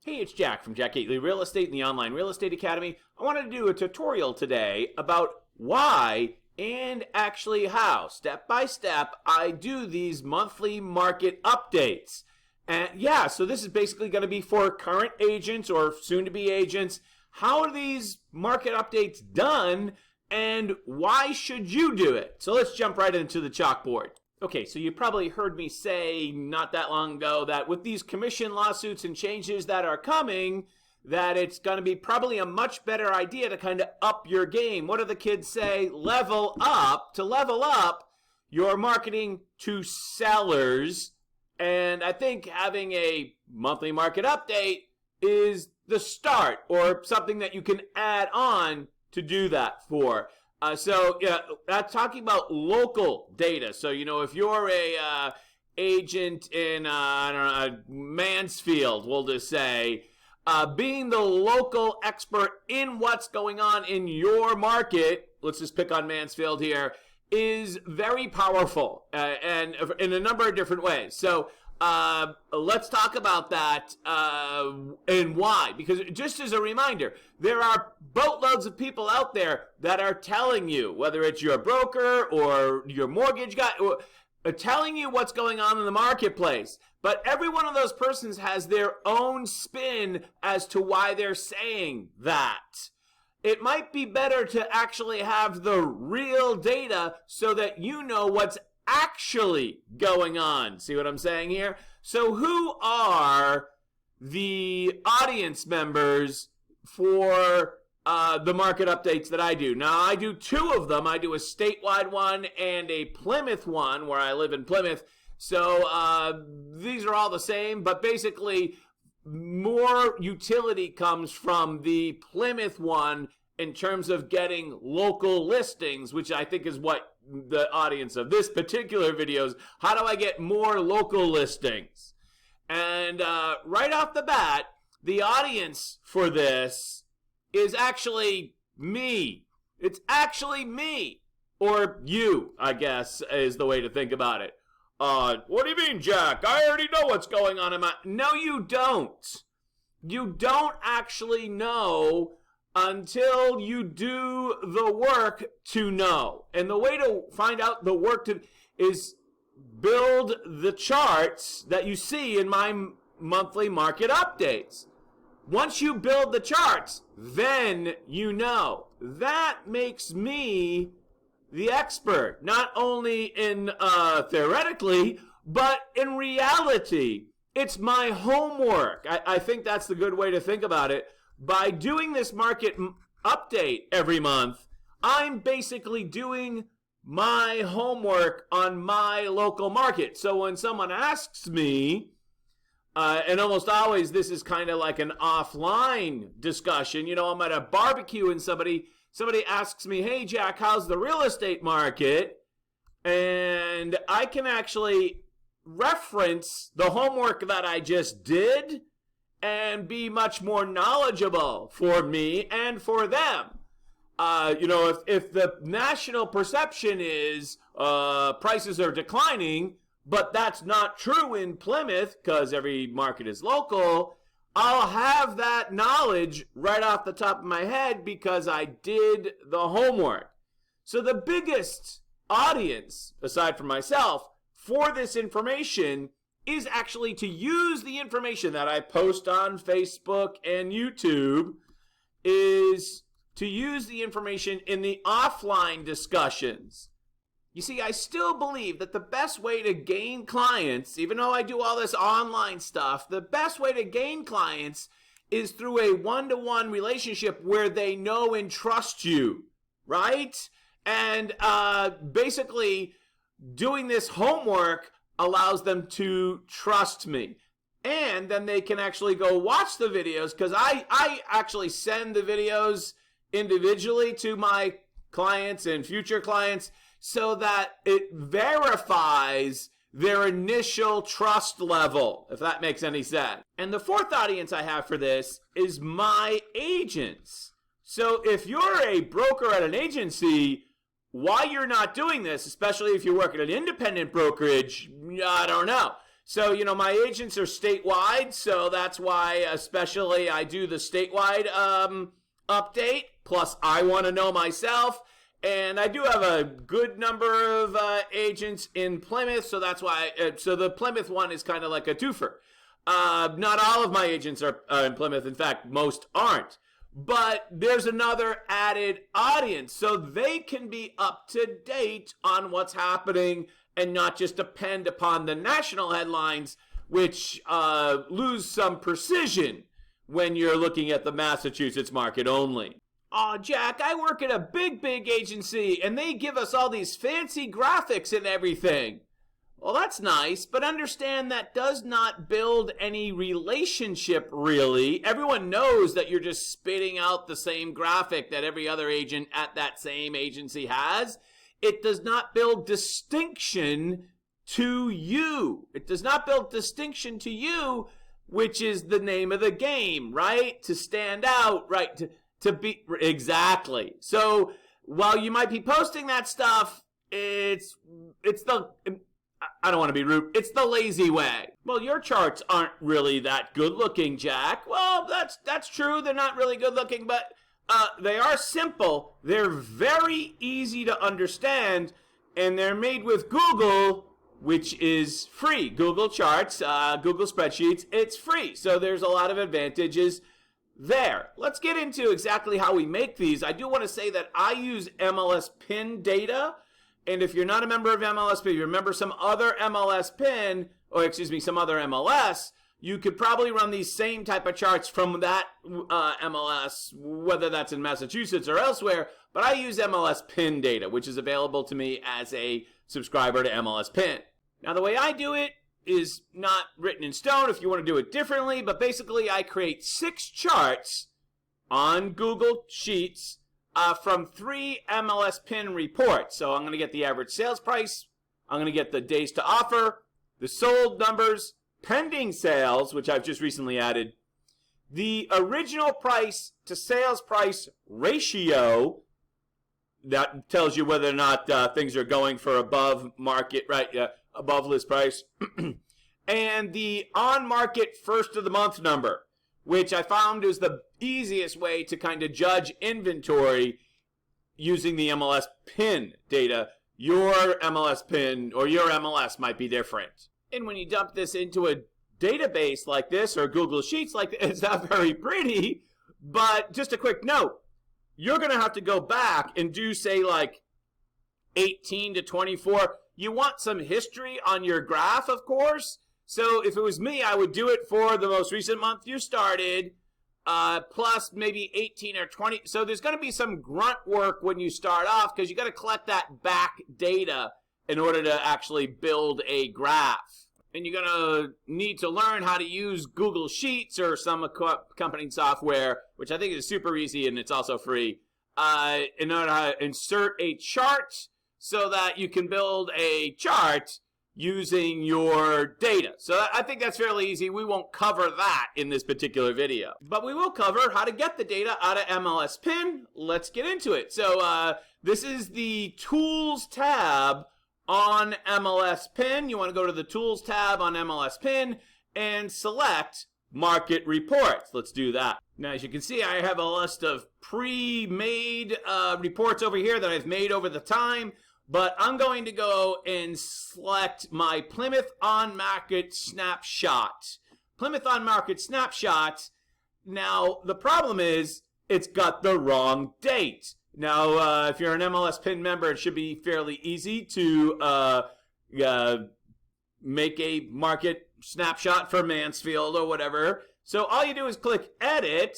Hey, it's Jack from Jack Gately Real Estate and the Online Real Estate Academy. I wanted to do a tutorial today about why and actually how, step by step, I do these monthly market updates. And yeah, so this is basically going to be for current agents or soon-to-be agents. How are these market updates done and why should you do it? So let's jump right into the chalkboard. Okay, so you probably heard me say not that long ago that with these commission lawsuits and changes that are coming, that it's going to be probably a much better idea to kind of up your game. What do the kids say? Level up. To level up your marketing to sellers. And I think having a monthly market update is the start or something that you can add on to do that for. That's talking about local data. So, if you're a agent in, Mansfield, we'll just say, being the local expert in what's going on in your market, let's just pick on Mansfield here, is very powerful and in a number of different ways. So let's talk about that and why. Because just as a reminder, there are boatloads of people out there that are telling you, whether it's your broker or your mortgage guy, telling you what's going on in the marketplace. But every one of those persons has their own spin as to why they're saying that. It might be better to actually have the real data so that you know what's actually going on. See what I'm saying here? So who are the audience members for the market updates that I do? Now, I do two of them. I do a statewide one and a Plymouth one where I live in Plymouth. So these are all the same, but basically more utility comes from the Plymouth one in terms of getting local listings, which I think is what the audience of this particular video is. How do I get more local listings? And right off the bat, the audience for this is actually me. It's actually me. Or you, I guess, is the way to think about it. What do you mean, Jack? I already know what's going on in my... No, you don't. You don't actually know until you do the work to know. And the way to find out the work is build the charts that you see in my monthly market updates. Once you build the charts, then you know. That makes me the expert, not only in theoretically, but in reality. It's my homework. I think that's the good way to think about it. By doing this market update every month, I'm basically doing my homework on my local market. So when someone asks me, and almost always this is kind of like an offline discussion, I'm at a barbecue and somebody asks me, hey, Jack, how's the real estate market? And I can actually reference the homework that I just did and be much more knowledgeable for me and for them. If the national perception is prices are declining, but that's not true in Plymouth because every market is local, I'll have that knowledge right off the top of my head because I did the homework. So the biggest audience, aside from myself, for this information is actually to use the information that I post on Facebook and YouTube, is to use the information in the offline discussions. You see, I still believe that the best way to gain clients, even though I do all this online stuff, the best way to gain clients is through a one-to-one relationship where they know and trust you, right? And basically doing this homework allows them to trust me. And then they can actually go watch the videos because I actually send the videos individually to my clients and future clients so that it verifies their initial trust level, if that makes any sense. And the fourth audience I have for this is my agents. So if you're a broker at an agency, why you're not doing this, especially if you work at an independent brokerage, I don't know. So, my agents are statewide, so that's why especially I do the statewide update. Plus, I want to know myself. And I do have a good number of agents in Plymouth, so that's why. So the Plymouth one is kind of like a twofer. Not all of my agents are in Plymouth. In fact, most aren't. But there's another added audience, so they can be up to date on what's happening and not just depend upon the national headlines, which lose some precision when you're looking at the Massachusetts market only. Aw, Jack, I work at a big agency, and they give us all these fancy graphics and everything. Well, that's nice, but understand that does not build any relationship, really. Everyone knows that you're just spitting out the same graphic that every other agent at that same agency has. It does not build distinction to you. It does not build distinction to you, which is the name of the game, right? To stand out, right? To be, exactly. So while you might be posting that stuff, it's the, I don't want to be rude, it's the lazy way. Well, your charts aren't really that good looking, Jack. Well, that's true. They're not really good looking, but they are simple. They're very easy to understand, and they're made with Google, which is free. Google Charts, Google Spreadsheets, it's free. So there's a lot of advantages there. Let's get into exactly how we make these. I do want to say that I use MLS Pin data, and if you're not a member of MLS Pin, if you remember some other MLS Pin, or excuse me, some other MLS, you could probably run these same type of charts from that MLS, whether that's in Massachusetts or elsewhere, but I use MLS Pin data, which is available to me as a subscriber to MLS Pin. Now, the way I do it is not written in stone if you want to do it differently, but basically I create 6 charts on Google Sheets from 3 MLS Pin reports. So I'm going to get the average sales price, I'm going to get the days to offer, the sold numbers, pending sales, which I've just recently added, the original price to sales price ratio, that tells you whether or not things are going for above market, right, above list price, and the on-market first of the month number, which I found is the easiest way to kind of judge inventory using the MLS Pin data. Your MLS Pin or your MLS might be different. And when you dump this into a database like this or Google Sheets like this, it's not very pretty, but just a quick note, you're going to have to go back and do, say, like 18 to 24. You want some history on your graph, of course. So if it was me, I would do it for the most recent month you started, plus maybe 18 or 20. So there's going to be some grunt work when you start off because you got to collect that back data in order to actually build a graph. And you're going to need to learn how to use Google Sheets or some accompanying software, which I think is super easy and it's also free, in order to insert a chart so that you can build a chart using your data. So I think that's fairly easy. We won't cover that in this particular video, but we will cover how to get the data out of MLS Pin. Let's get into it. So this is the Tools tab on MLS Pin. You want to go to the Tools tab on MLS Pin and select Market Reports. Let's do that. Now, as you can see, I have a list of pre-made reports over here that I've made over the time. But I'm going to go and select my Plymouth on-market snapshot. Plymouth on-market snapshot. Now, the problem is it's got the wrong date. Now, if you're an MLS Pin member, it should be fairly easy to make a market snapshot for Mansfield or whatever. So all you do is click Edit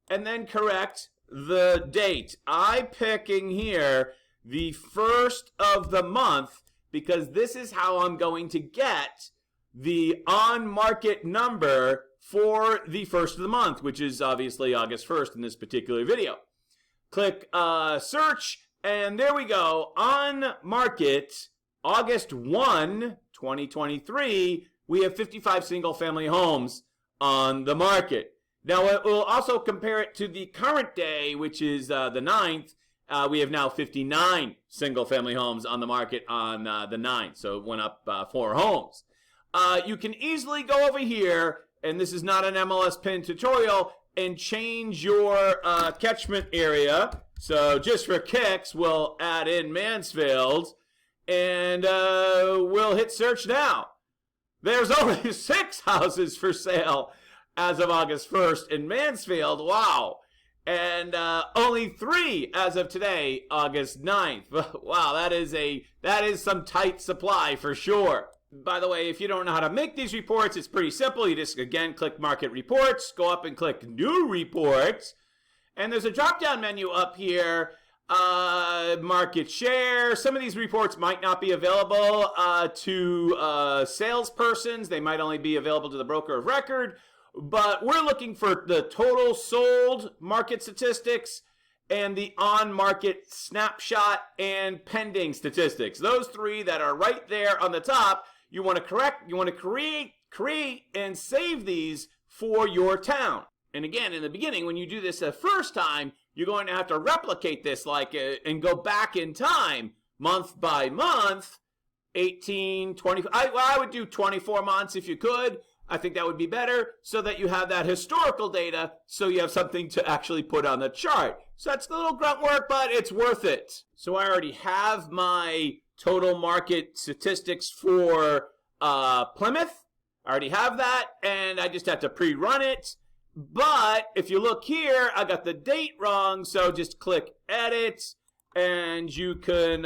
and then correct the date. I'm picking here the first of the month because this is how I'm going to get the on-market number for the first of the month, which is obviously August 1st in this particular video. Click search, and there we go. On market, August 1, 2023, we have 55 single-family homes on the market. Now, we'll also compare it to the current day, which is the 9th. We have now 59 single-family homes on the market on the 9th, so it went up 4 homes. you can easily go over here, and this is not an MLS pin tutorial, and change your catchment area. So just for kicks, we'll add in Mansfield, and we'll hit search now. There's only 6 houses for sale as of August 1st in Mansfield. Wow. And only 3 as of today, August 9th. Wow, that is some tight supply for sure. By the way, if you don't know how to make these reports, it's pretty simple. You just, again, click Market Reports, go up and click New Reports, and there's a drop-down menu up here, Market Share. Some of these reports might not be available to salespersons. They might only be available to the broker of record, but we're looking for the total sold market statistics and the on-market snapshot and pending statistics. Those 3 that are right there on the top. You want to create and save these for your town. And again, in the beginning, when you do this the first time, you're going to have to replicate this and go back in time, month by month, 18, 20. I would do 24 months if you could. I think that would be better so that you have that historical data so you have something to actually put on the chart. So that's a little grunt work, but it's worth it. So I already have my total market statistics for Plymouth. I already have that, and I just have to pre-run it. But if you look here, I got the date wrong, so just click Edit, and you can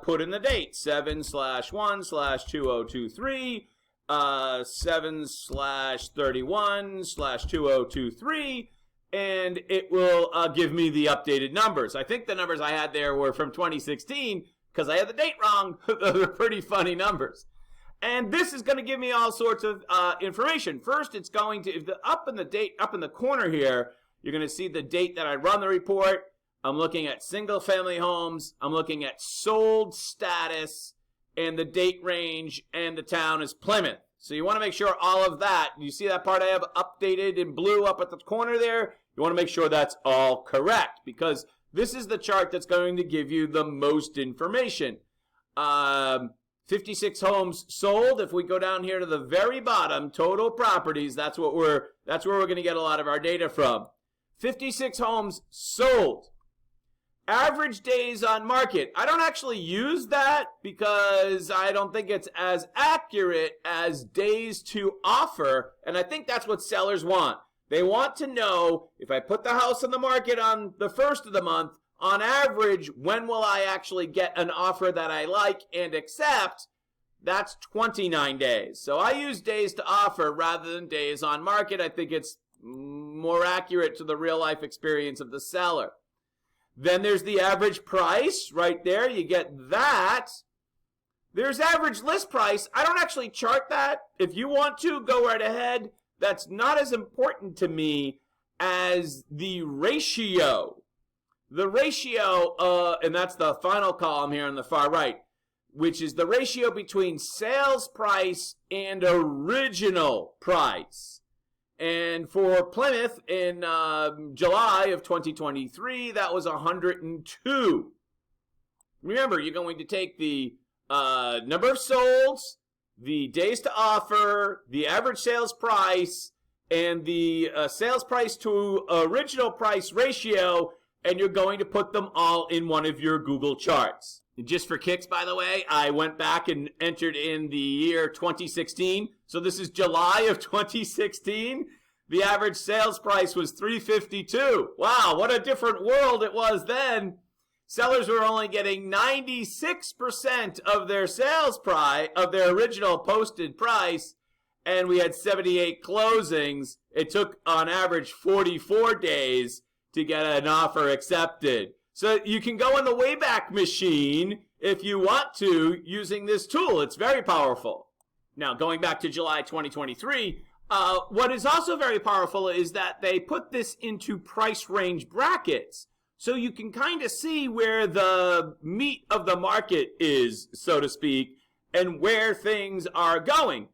put in the date, 7/1/2023, 7/31/2023, and it will give me the updated numbers. I think the numbers I had there were from 2016, because I had the date wrong. Those are pretty funny numbers. And this is going to give me all sorts of information. First, it's going to, up in the corner here, you're going to see the date that I run the report. I'm looking at single family homes. I'm looking at sold status and the date range, and the town is Plymouth. So you want to make sure all of that, you see that part I have updated in blue up at the corner there? You want to make sure that's all correct, because this is the chart that's going to give you the most information. 56 homes sold. If we go down here to the very bottom, total properties, that's where we're going to get a lot of our data from. 56 homes sold. Average days on market. I don't actually use that because I don't think it's as accurate as days to offer, and I think that's what sellers want. They want to know, if I put the house on the market on the 1st of the month, on average, when will I actually get an offer that I like and accept? That's 29 days. So I use days to offer rather than days on market. I think it's more accurate to the real life experience of the seller. Then there's the average price right there. You get that. There's average list price. I don't actually chart that. If you want to, go right ahead. That's not as important to me as the ratio. The ratio, and that's the final column here on the far right, which is the ratio between sales price and original price. And for Plymouth in July of 2023, that was 102. Remember, you're going to take the number of solds, the days to offer, the average sales price, and the sales price to original price ratio, and you're going to put them all in one of your Google charts. And just for kicks, by the way, I went back and entered in the year 2016. So this is July of 2016. The average sales price was $352. Wow, what a different world it was then. Sellers were only getting 96% of their sales price, of their original posted price, and we had 78 closings. It took, on average, 44 days to get an offer accepted. So you can go in the Wayback Machine if you want to using this tool. It's very powerful. Now, going back to July 2023, what is also very powerful is that they put this into price range brackets. So you can kind of see where the meat of the market is, so to speak, and where things are going.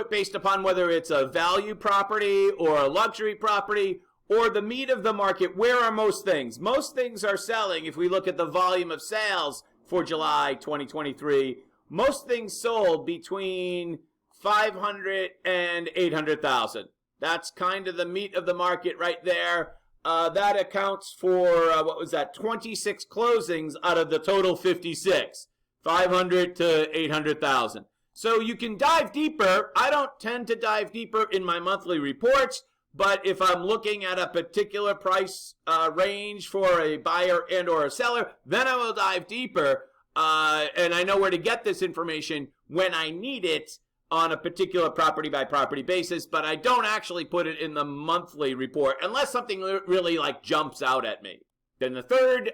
Based upon whether it's a value property or a luxury property or the meat of the market, where are most things? Most things are selling, if we look at the volume of sales for July 2023, most things sold between 500 and 800,000. That's kind of the meat of the market right there. That accounts for, what was that, 26 closings out of the total 56. 500 to 800,000. So you can dive deeper. I don't tend to dive deeper in my monthly reports, but if I'm looking at a particular price range for a buyer and or a seller, then I will dive deeper. And I know where to get this information when I need it on a particular property by property basis, but I don't actually put it in the monthly report unless something really like jumps out at me. Then the third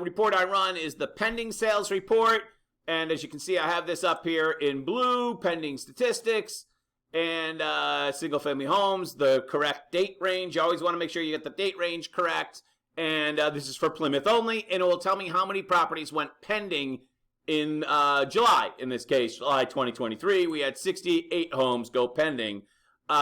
report I run is the pending sales report. And as you can see, I have this up here in blue, pending statistics and single family homes, the correct date range. You always want to make sure you get the date range correct. And this is for Plymouth only, and it will tell me how many properties went pending in July. In this case, July 2023, we had 68 homes go pending.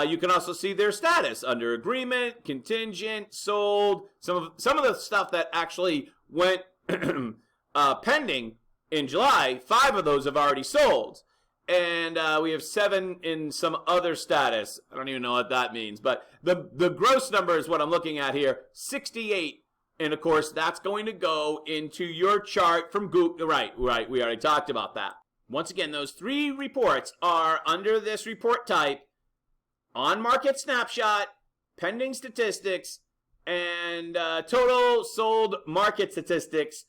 You can also see their status under agreement, contingent, sold. Some of the stuff that actually went pending in July, 5 of those have already sold. And we have 7 in some other status. I don't even know what that means. But the gross number is what I'm looking at here, 68. And, of course, that's going to go into your chart from Google. Right. We already talked about that. Once again, those 3 reports are under this report type: on-market snapshot, pending statistics, and total sold market statistics.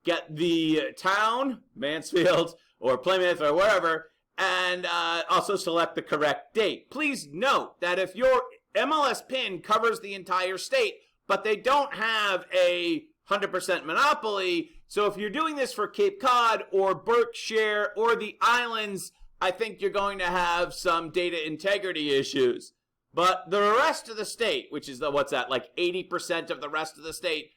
Get the town, Mansfield, or Plymouth, or wherever, and also select the correct date. Please note that if your MLS PIN covers the entire state, but they don't have a 100% monopoly, so if you're doing this for Cape Cod or Berkshire or the islands, I think you're going to have some data integrity issues. But the rest of the state, which is like 80% of the rest of the state,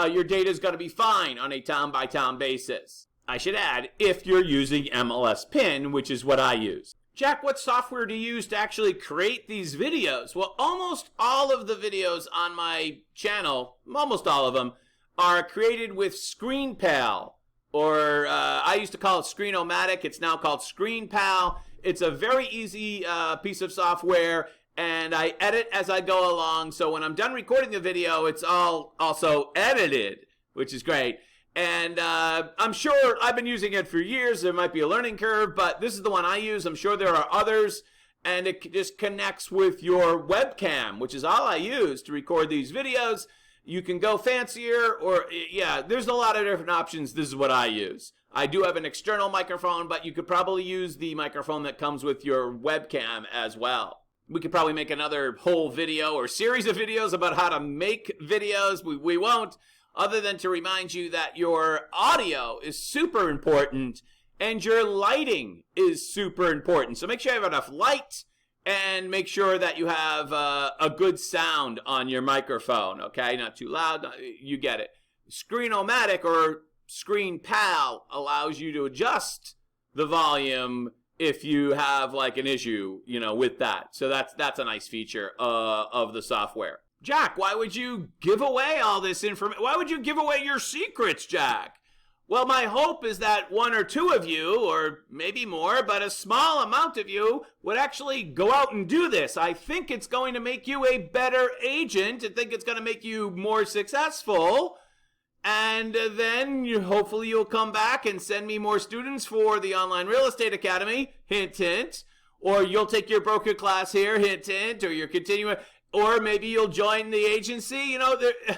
your data is going to be fine on a town-by-town basis. I should add, if you're using MLS PIN, which is what I use. Jack, what software do you use to actually create these videos? Well, almost all of the videos on my channel, almost all of them, are created with ScreenPal, or I used to call it Screenomatic. It's now called ScreenPal. It's a very easy piece of software, and I edit as I go along, so when I'm done recording the video, it's all also edited, which is great. And I'm sure I've been using it for years. There might be a learning curve, but this is the one I use. I'm sure there are others, and it just connects with your webcam, which is all I use to record these videos. You can go fancier, or yeah, there's a lot of different options. This is what I use. I do have an external microphone, but you could probably use the microphone that comes with your webcam as well. We could probably make another whole video or series of videos about how to make videos. We won't, other than to remind you that your audio is super important and your lighting is super important. So make sure you have enough light and make sure that you have a good sound on your microphone, okay? Not too loud, you get it. Screenomatic or ScreenPal allows you to adjust the volume if you have like an issue, with that. So that's a nice feature of the software. Jack, why would you give away all this information? Why would you give away your secrets, Jack? Well, my hope is that 1 or 2 of you, or maybe more, but a small amount of you would actually go out and do this. I think it's going to make you a better agent. I think it's going to make you more successful. And then hopefully you'll come back and send me more students for the Online Real Estate Academy, hint, hint. Or you'll take your broker class here, hint, hint. Or you're continuing, or maybe you'll join the agency,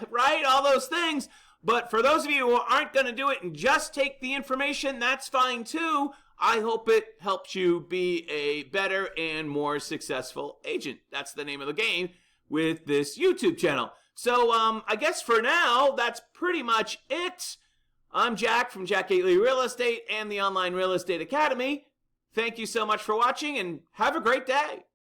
right? All those things. But for those of you who aren't going to do it and just take the information, that's fine too. I hope it helps you be a better and more successful agent. That's the name of the game with this YouTube channel. So I guess for now, that's pretty much it. I'm Jack from Jack Gately Real Estate and the Online Real Estate Academy. Thank you so much for watching and have a great day.